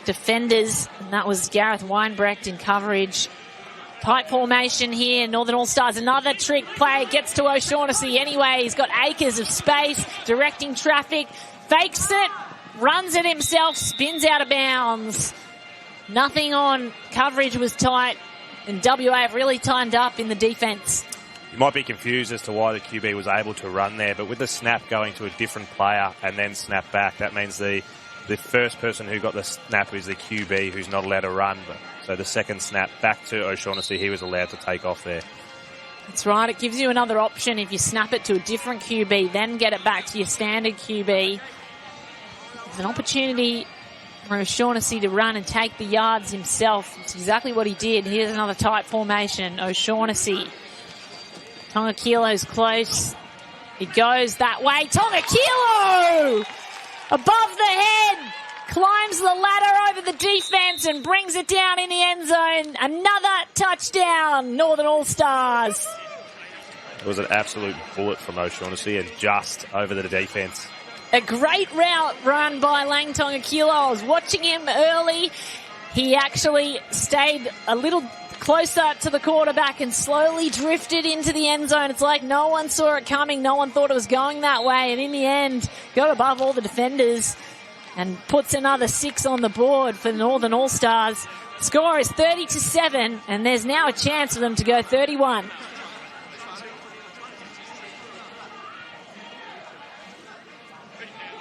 defenders, and that was Gareth Weinbrecht in coverage. Tight formation here. Northern All-Stars, another trick play. Gets to O'Shaughnessy anyway. He's got acres of space, directing traffic. Fakes it, runs it himself, spins out of bounds. Nothing on. Coverage was tight, and WA have really tightened up in the defence. You might be confused as to why the QB was able to run there, but with the snap going to a different player and then snap back, that means the first person who got the snap is the QB who's not allowed to run. So the second snap back to O'Shaughnessy, he was allowed to take off there. That's right. It gives you another option if you snap it to a different QB, then get it back to your standard QB. There's an opportunity for O'Shaughnessy to run and take the yards himself. It's exactly what he did. Here's another tight formation. O'Shaughnessy. Tonga Kilo's close. He goes that way. Tonga Kilo! Above the head. Climbs the ladder over the defense and brings it down in the end zone. Another touchdown, Northern All-Stars. It was an absolute bullet from O'Shaughnessy and just over the defense. A great route run by Lang Tonga Kilo. I was watching him early. He actually stayed a little closer to the quarterback and slowly drifted into the end zone. It's like no one saw it coming. No one thought it was going that way. And in the end, got above all the defenders and puts another 6 on the board for the Northern All-Stars. Score is 30-7, and there's now a chance for them to go 31.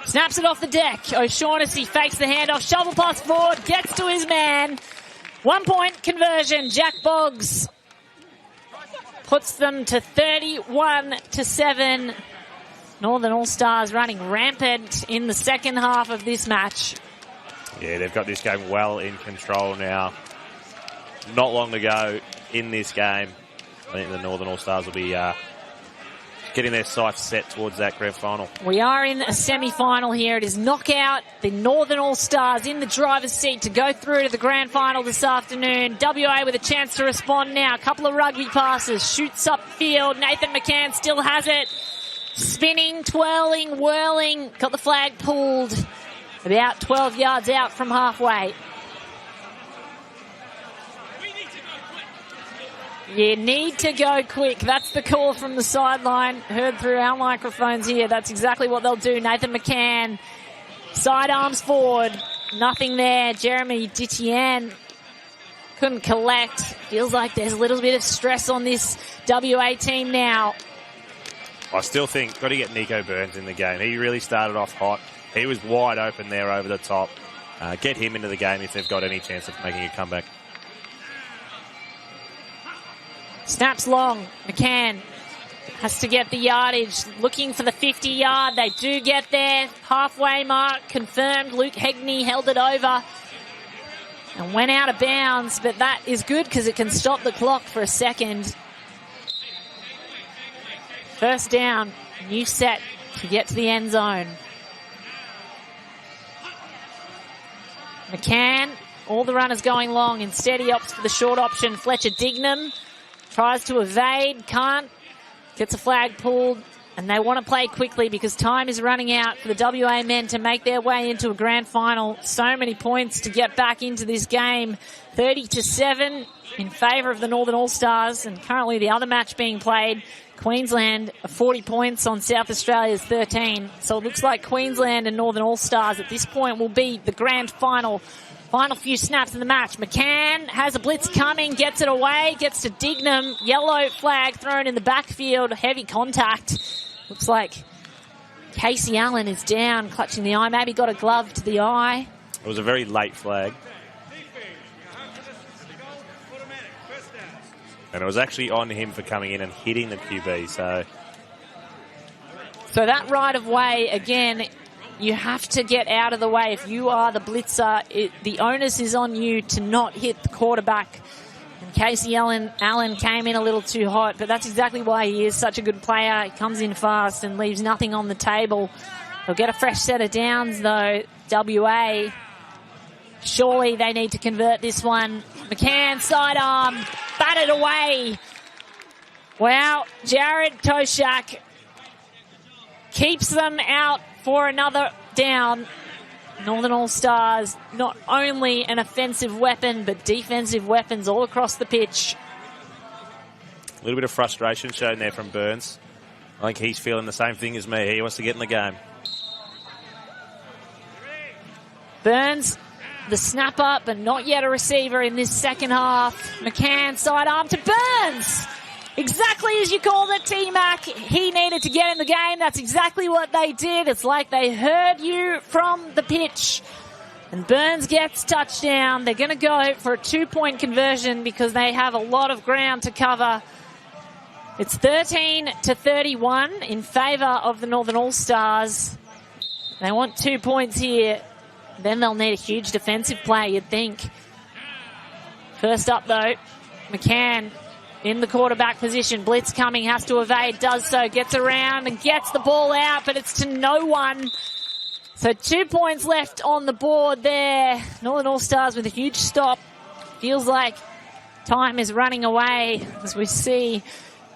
Snaps it off the deck. O'Shaughnessy fakes the handoff, shovel pass forward, gets to his man. 1 point conversion. Jack Boggs puts them to 31-7. Northern All-Stars running rampant in the second half of this match. Yeah, they've got this game well in control now. Not long to go in this game. I think the Northern All-Stars will be getting their sights set towards that grand final. We are in a semi-final here. It is knockout. The Northern All-Stars in the driver's seat to go through to the grand final this afternoon. WA with a chance to respond now. A couple of rugby passes. Shoots upfield. Nathan McCann still has it. Spinning, twirling, whirling. Got the flag pulled about 12 yards out from halfway. You need to go quick. That's the call from the sideline. Heard through our microphones here. That's exactly what they'll do. Nathan McCann, sidearms forward. Nothing there. Jeremy Dittian couldn't collect. Feels like there's a little bit of stress on this WA team now. I still think got to get Nico Burns in the game. He really started off hot. He was wide open there over the top. Get him into the game if they've got any chance of making a comeback. Snaps long. McCann has to get the yardage. Looking for the 50-yard. They do get there. Halfway mark confirmed. Luke Hegney held it over and went out of bounds. But that is good because it can stop the clock for a second. First down. New set to get to the end zone. McCann. All the runners going long. Instead, he opts for the short option. Fletcher Dignam tries to evade, can't, gets a flag pulled, and they want to play quickly because time is running out for the WA men to make their way into a grand final. So many points to get back into this game. 30-7 in favour of the Northern All-Stars, and currently the other match being played, Queensland 40 points on South Australia's 13. So it looks like Queensland and Northern All-Stars at this point will be the grand final. Final few snaps of the match. McCann has a blitz coming, gets it away, gets to Dignam. Yellow flag thrown in the backfield. Heavy contact. Looks like Casey Allen is down, clutching the eye. Maybe got a glove to the eye. It was a very late flag. And it was actually on him for coming in and hitting the QB. So So that right of way, again, you have to get out of the way. If you are the blitzer, the onus is on you to not hit the quarterback. And Casey Allen came in a little too hot, but that's exactly why he is such a good player. He comes in fast and leaves nothing on the table. They'll get a fresh set of downs, though, WA. Surely they need to convert this one. McCann, sidearm, batted away. Wow, Jared Toshak keeps them out for another down. Northern All-Stars, not only an offensive weapon, but defensive weapons all across the pitch. A little bit of frustration shown there from Burns. I think he's feeling the same thing as me. He wants to get in the game. Burns, the snapper, but not yet a receiver in this second half. McCann, sidearm to Burns. Exactly as you called it, T-Mac. He needed to get in the game. That's exactly what they did. It's like they heard you from the pitch. And Burns gets touchdown. They're going to go for a 2-point conversion because they have a lot of ground to cover. It's 13-31 in favour of the Northern All-Stars. They want 2 points here. Then they'll need a huge defensive play, you'd think. First up, though, McCann in the quarterback position. Blitz coming, has to evade, does so, gets around and gets the ball out, but it's to no one. So 2 points left on the board there. Northern All-Stars with a huge stop. Feels like time is running away as we see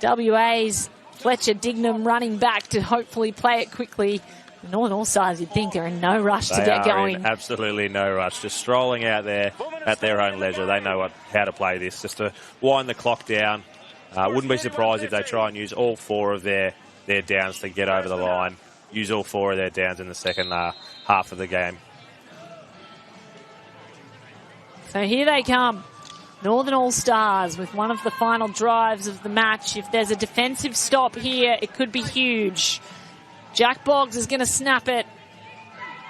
WA's Fletcher Dignam running back to hopefully play it quickly. The Northern All-Stars, you'd think, are in no rush to get going. In absolutely no rush. Just strolling out there at their own leisure. They know how to play this, just to wind the clock down. Wouldn't be surprised if they try and use all 4 of their downs to get over the line. Use all 4 of their downs in the second half of the game. So here they come. Northern All-Stars with one of the final drives of the match. If there's a defensive stop here, it could be huge. Jack Boggs is going to snap it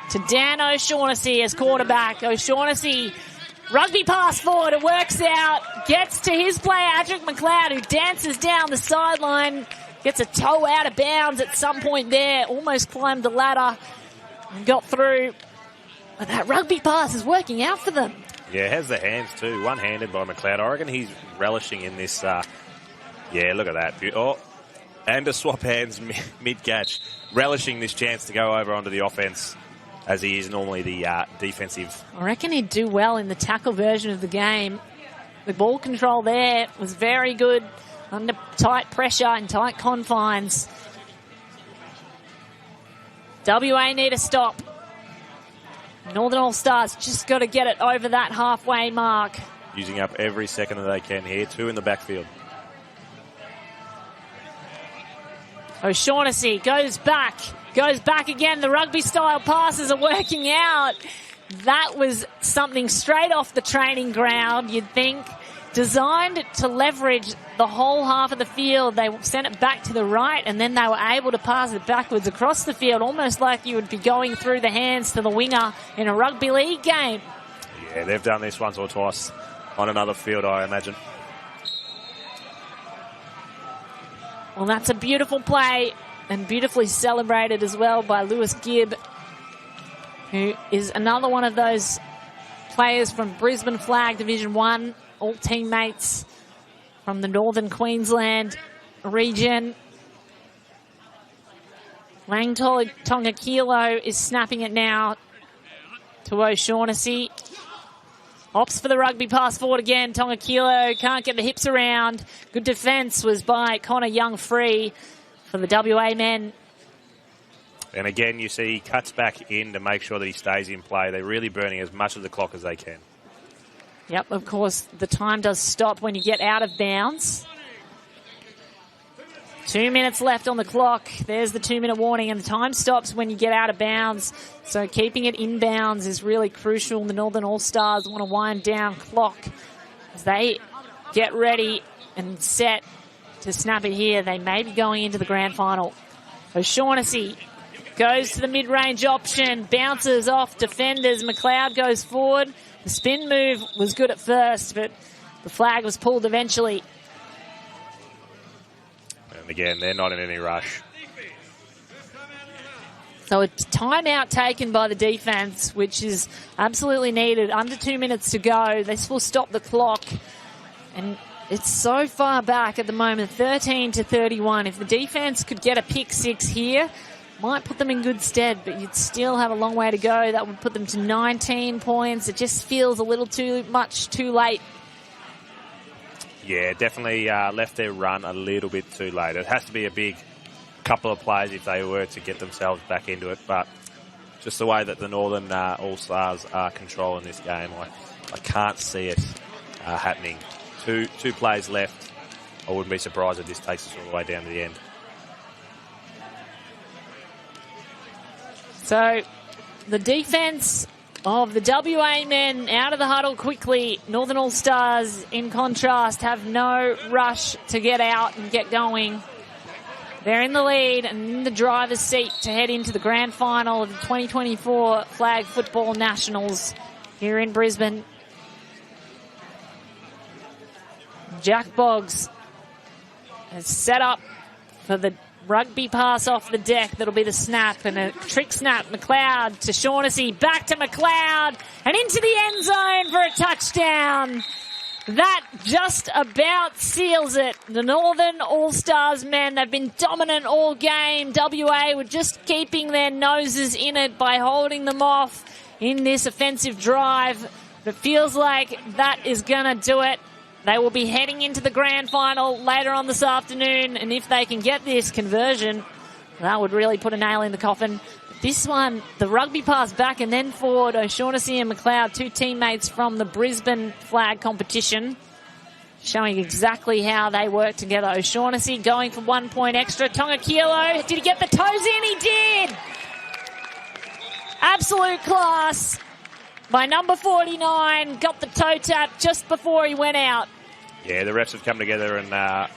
to Dan O'Shaughnessy as quarterback. O'Shaughnessy, rugby pass forward, it works out, gets to his player, Adric McLeod, who dances down the sideline, gets a toe out of bounds at some point there, almost climbed the ladder and got through. But that rugby pass is working out for them. Yeah, has the hands too, one-handed by McLeod. I reckon he's relishing in this. Yeah, look at that. Oh. And to swap hands mid-catch, relishing this chance to go over onto the offense as he is normally the defensive. I reckon he'd do well in the tackle version of the game. The ball control there was very good under tight pressure and tight confines. WA need a stop. Northern All-Stars just got to get it over that halfway mark. Using up every second that they can here. 2 in the backfield. O'Shaughnessy goes back again. The rugby-style passes are working out. That was something straight off the training ground, you'd think. Designed to leverage the whole half of the field. They sent it back to the right, and then they were able to pass it backwards across the field, almost like you would be going through the hands to the winger in a rugby league game. Yeah, they've done this once or twice on another field, I imagine. Well, that's a beautiful play and beautifully celebrated as well by Lewis Gibb, who is another one of those players from Brisbane Flag Division 1, all teammates from the Northern Queensland region. Lang Tongakilo is snapping it now to O'Shaughnessy. Opts for the rugby pass forward again. Tongakilo can't get the hips around. Good defence was by Connor Young-Free for the WA men. And again, you see he cuts back in to make sure that he stays in play. They're really burning as much of the clock as they can. Yep, of course, the time does stop when you get out of bounds. 2 minutes left on the clock. There's the 2-minute warning, and the time stops when you get out of bounds. So keeping it in bounds is really crucial. The Northern All-Stars want to wind down clock as they get ready and set to snap it here. They may be going into the grand final. O'Shaughnessy goes to the mid-range option, bounces off defenders. McLeod goes forward. The spin move was good at first, but the flag was pulled eventually. And again, they're not in any rush. So a timeout taken by the defence, which is absolutely needed. Under 2 minutes to go. This will stop the clock. And it's so far back at the moment, 13-31. If the defence could get a pick six here, might put them in good stead, but you'd still have a long way to go. That would put them to 19 points. It just feels a little too much too late. Yeah, definitely left their run a little bit too late. It has to be a big couple of plays if they were to get themselves back into it, but just the way that the Northern All-Stars are controlling this game, I can't see it happening. Two plays left. I wouldn't be surprised if this takes us all the way down to the end. So the defence of the WA men out of the huddle quickly. Northern All-Stars, in contrast, have no rush to get out and get going. They're in the lead and in the driver's seat to head into the grand final of the 2024 Flag Football Nationals here in Brisbane. Jack Boggs has set up for the rugby pass off the deck. That'll be the snap, and a trick snap. McLeod to Shaughnessy, back to McLeod, and into the end zone for a touchdown. That just about seals it. The Northern All-Stars men, they've been dominant all game. WA were just keeping their noses in it by holding them off in this offensive drive. It feels like that is going to do it. They will be heading into the grand final later on this afternoon, and if they can get this conversion, that would really put a nail in the coffin. This one, the rugby pass back and then forward, O'Shaughnessy and McLeod, two teammates from the Brisbane flag competition, showing exactly how they work together. O'Shaughnessy going for 1 point extra. Tonga Kilo, did he get the toes in? He did! Absolute class by number 49, got the toe tap just before he went out. Yeah, the refs have come together and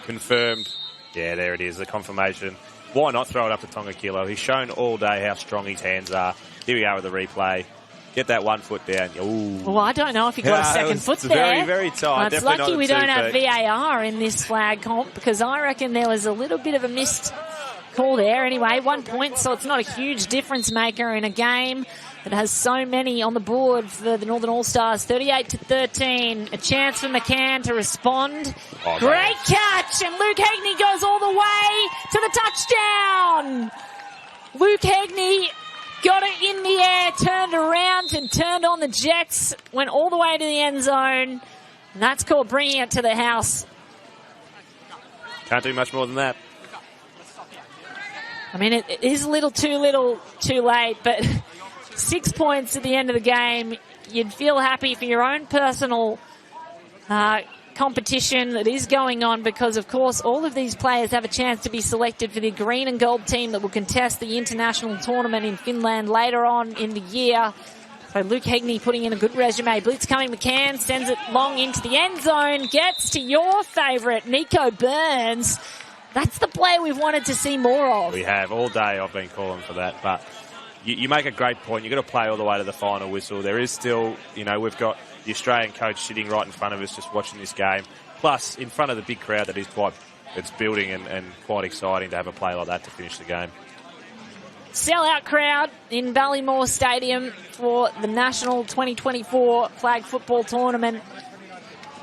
confirmed. Yeah, there it is, the confirmation. Why not throw it up to Tonga Kilo? He's shown all day how strong his hands are. Here we are with the replay. Get that 1 foot down. Ooh. Well, I don't know if he got a second foot there. Very, very tight. It's lucky we don't have VAR in this flag comp, because I reckon there was a little bit of a missed call there. Anyway, 1 point, so it's not a huge difference maker in a game that has so many on the board for the Northern All-Stars. 38-13. A chance for McCann to respond. Oh, great catch, and Luke Hegney goes all the way to the touchdown. Luke Hegney got it in the air, turned around and turned on the jets, went all the way to the end zone. And that's called bringing it to the house. Can't do much more than that. I mean, it is a little too late, but 6 points at the end of the game. You'd feel happy for your own personal competition that is going on, because, of course, all of these players have a chance to be selected for the green and gold team that will contest the international tournament in Finland later on in the year. So Luke Hegney putting in a good resume. Blitz coming, McCann sends it long into the end zone, gets to your favourite, Nico Burns. That's the player we've wanted to see more of. We have. All day I've been calling for that, but you make a great point. You've got to play all the way to the final whistle. There is still, we've got the Australian coach sitting right in front of us just watching this game. Plus, in front of the big crowd that is it's building and quite exciting to have a play like that to finish the game. Sellout crowd in Ballymore Stadium for the National 2024 Flag Football Tournament.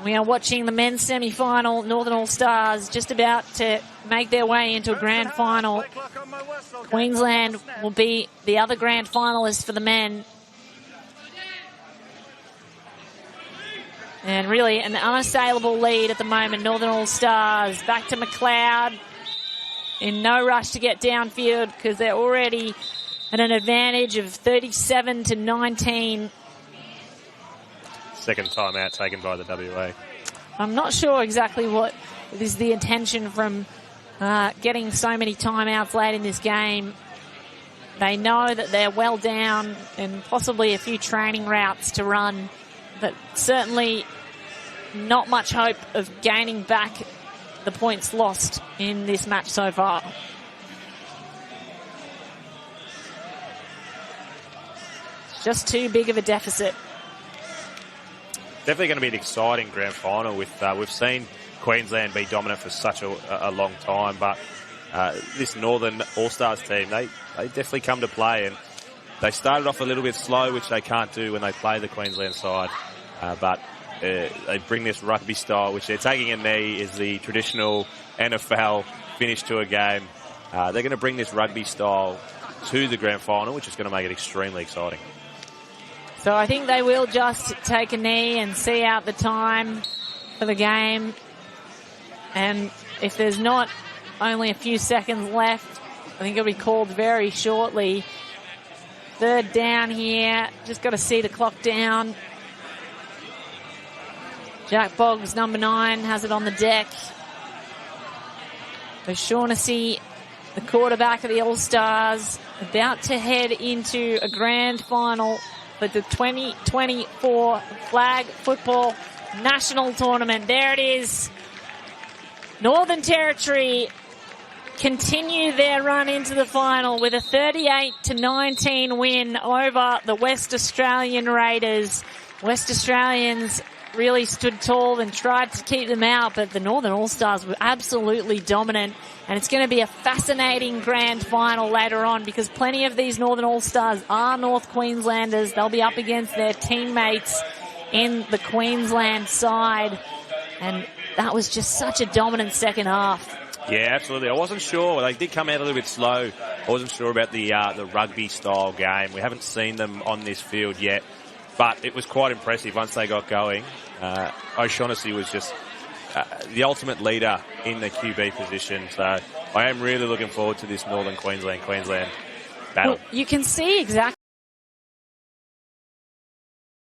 We are watching the men's semi-final. Northern All-Stars just about to make their way into a grand final. Queensland will be the other grand finalist for the men. And really an unassailable lead at the moment. Northern All-Stars back to McLeod. In no rush to get downfield because they're already at an advantage of 37-19. Second timeout taken by the WA. I'm not sure exactly what is the intention from getting so many timeouts late in this game. They know that they're well down and possibly a few training routes to run, but certainly not much hope of gaining back the points lost in this match so far. It's just too big of a deficit. Definitely going to be an exciting grand final. We've seen Queensland be dominant for such a long time, but this Northern All-Stars team, they definitely come to play, and they started off a little bit slow, which they can't do when they play the Queensland side, but they bring this rugby style, which they're taking a knee, is the traditional NFL finish to a game. They're going to bring this rugby style to the grand final, which is going to make it extremely exciting. So I think they will just take a knee and see out the time for the game. And if there's not only a few seconds left, I think it'll be called very shortly. Third down here. Just got to see the clock down. Jack Boggs, number 9, has it on the deck. O'Shaughnessy, the quarterback of the All-Stars, about to head into a grand final for the 2024 Flag Football National Tournament. There it is. Northern Territory continue their run into the final with a 38-19 win over the West Australian Raiders. West Australians really stood tall and tried to keep them out, but the Northern All-Stars were absolutely dominant, and it's going to be a fascinating grand final later on because plenty of these Northern All-Stars are North Queenslanders. They'll be up against their teammates in the Queensland side, and that was just such a dominant second half. Yeah, absolutely. I wasn't sure. They did come out a little bit slow. I wasn't sure about the rugby-style game. We haven't seen them on this field yet, but it was quite impressive once they got going. O'Shaughnessy was just the ultimate leader in the QB position, so I am really looking forward to this Northern Queensland battle. Well, you can see exactly